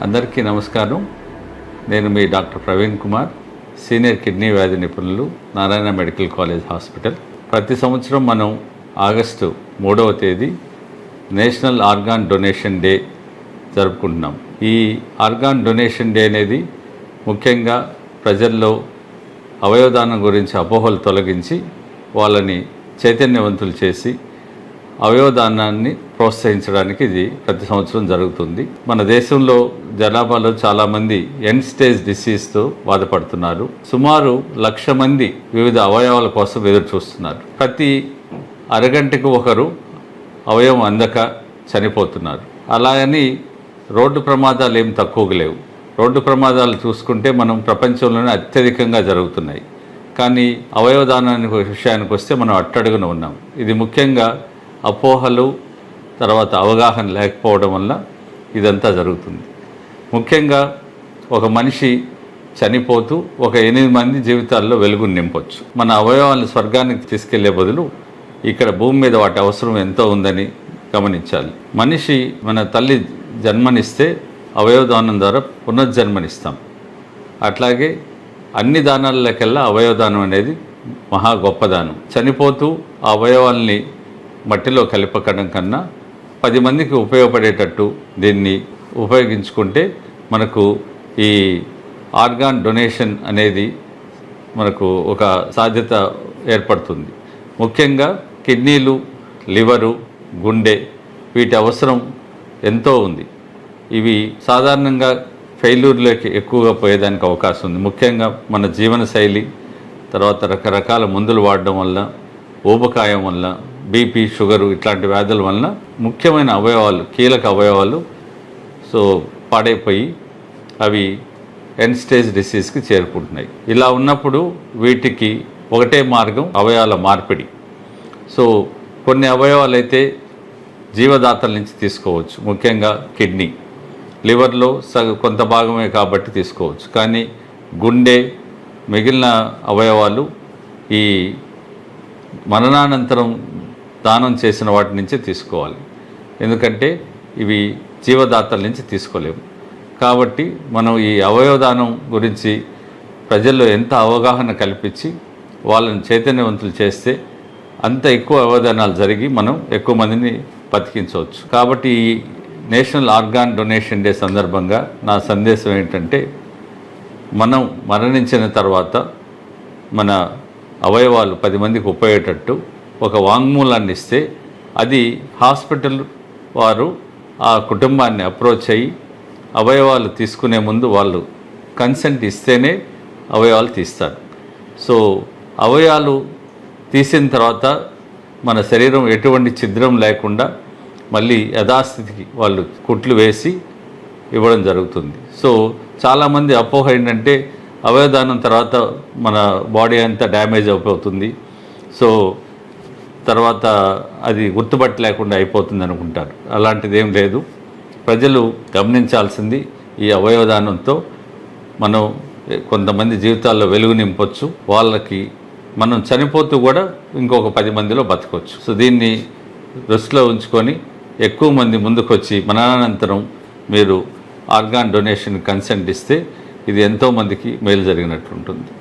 అందరికీ నమస్కారం. నేను మీ doctor Praveen Kumar, senior kidney వ్యాధి నిపుణులు, నారాయణ మెడికల్ కాలేజ్ హాస్పిటల్. ప్రతి సంవత్సరం మనం ఆగస్టు 3వ తేదీ నేషనల్ ఆర్గాన్ డొనేషన్ డే జరుపుకుంటున్నాం. ఈ ఆర్గాన్ డొనేషన్ డే అనేది ముఖ్యంగా ప్రజల్లో అవయవదానం గురించి అపోహలు తొలగించి వాళ్ళని చైతన్యవంతులు చేసి అవయవదానాన్ని ప్రోత్సహించడానికి ఇది ప్రతి సంవత్సరం జరుగుతుంది. మన దేశంలో జనాభాలో చాలామంది ఎండ్ స్టేజ్ డిసీజ్తో బాధపడుతున్నారు. సుమారు 1,00,000 మంది వివిధ అవయవాల కోసం ఎదురు చూస్తున్నారు. ప్రతి అరగంటకు ఒకరు అవయవం అందక చనిపోతున్నారు. అలాగని రోడ్డు ప్రమాదాలు ఏం తక్కువగా లేవు. రోడ్డు ప్రమాదాలు చూసుకుంటే మనం ప్రపంచంలోనే అత్యధికంగా జరుగుతున్నాయి. కానీ అవయవదానానికి విషయానికి వస్తే మనం అట్టడుగున ఉన్నాం. ఇది ముఖ్యంగా అపోహలు, తర్వాత అవగాహన లేకపోవడం వల్ల ఇదంతా జరుగుతుంది. ముఖ్యంగా ఒక మనిషి చనిపోతూ ఒక 8 మంది జీవితాల్లో వెలుగును నింపొచ్చు. మన అవయవాలను స్వర్గానికి తీసుకెళ్లే బదులు ఇక్కడ భూమి మీద వాటి అవసరం ఎంతో ఉందని గమనించాలి. మనిషి మన తల్లి జన్మనిస్తే అవయవదానం ద్వారా పునర్జన్మనిస్తాం. అట్లాగే అన్ని దానాలకెల్లా అవయవదానం అనేది మహా గొప్ప దానం. చనిపోతూ ఆ అవయవాల్ని మట్టిలో కలిపకడం కన్నా 10 మందికి ఉపయోగపడేటట్టు దీన్ని ఉపయోగించుకుంటే మనకు ఈ ఆర్గాన్ డొనేషన్ అనేది మనకు ఒక సాధ్యత ఏర్పడుతుంది. ముఖ్యంగా కిడ్నీలు, లివరు, గుండె వీటి అవసరం ఎంతో ఉంది. ఇవి సాధారణంగా ఫెయిల్యూర్లోకి ఎక్కువగా పోయేదానికి అవకాశం ఉంది. ముఖ్యంగా మన జీవనశైలి, తర్వాత రకరకాల మందులు వాడడం వల్ల, ఊబకాయం వల్ల, బీపీ, షుగరు ఇట్లాంటి వ్యాధుల వలన ముఖ్యమైన అవయవాలు, కీలక అవయవాలు పాడైపోయి అవి ఎండ్ స్టేజ్ డిసీజ్కి చేరుకుంటున్నాయి. ఇలా ఉన్నప్పుడు వీటికి ఒకటే మార్గం అవయవాల మార్పిడి. కొన్ని అవయవాలు అయితే జీవదాతల నుంచి తీసుకోవచ్చు. ముఖ్యంగా కిడ్నీ, లివర్లో కొంత భాగమే కాబట్టి తీసుకోవచ్చు. కానీ గుండె, మిగిలిన అవయవాలు ఈ మరణానంతరం దానం చేసిన వాటి నుంచే తీసుకోవాలి. ఎందుకంటే ఇవి జీవదాతల నుంచి తీసుకోలేము. కాబట్టి మనం ఈ అవయవదానం గురించి ప్రజల్లో ఎంత అవగాహన కల్పించి వాళ్ళని చైతన్యవంతులు చేస్తే అంత ఎక్కువ అవయవదానాలు జరిగి మనం ఎక్కువ మందిని బతికించవచ్చు. కాబట్టి ఈ నేషనల్ ఆర్గాన్ డొనేషన్ డే సందర్భంగా నా సందేశం ఏంటంటే, మనం మరణించిన తర్వాత మన అవయవాలు 10 మందికి ఉపయోగేటట్టు ఒక వాంగ్మూలాన్ని ఇస్తే అది హాస్పిటల్ వారు ఆ కుటుంబాన్ని అప్రోచ్ అయ్యి అవయవాలు తీసుకునే ముందు వాళ్ళు కన్సెంట్ ఇస్తేనే అవయవాలు తీస్తారు. అవయవాలు తీసిన తర్వాత మన శరీరం ఎటువంటి ఛిద్రం లేకుండా మళ్ళీ యథాస్థితికి వాళ్ళు కుట్లు వేసి ఇవ్వడం జరుగుతుంది. చాలామంది అపోహ ఏంటంటే అవయవదానం తర్వాత మన బాడీ అంతా డ్యామేజ్ అయిపోతుంది, తర్వాత అది గుర్తుపట్టలేకుండా అయిపోతుంది అనుకుంటారు. అలాంటిది ఏం లేదు. ప్రజలు గమనించాల్సింది ఈ అవయవదానంతో మనం కొంతమంది జీవితాల్లో వెలుగు నింపొచ్చు. వాళ్ళకి మనం చనిపోతూ కూడా ఇంకొక 10 మందిలో బతకొచ్చు. దీన్ని దృష్టిలో ఉంచుకొని ఎక్కువ మంది ముందుకు వచ్చి మరణానంతరం మీరు ఆర్గాన్ డొనేషన్ కన్సెంట్ ఇస్తే ఇది ఎంతోమందికి మేలు జరిగినట్టు ఉంటుంది.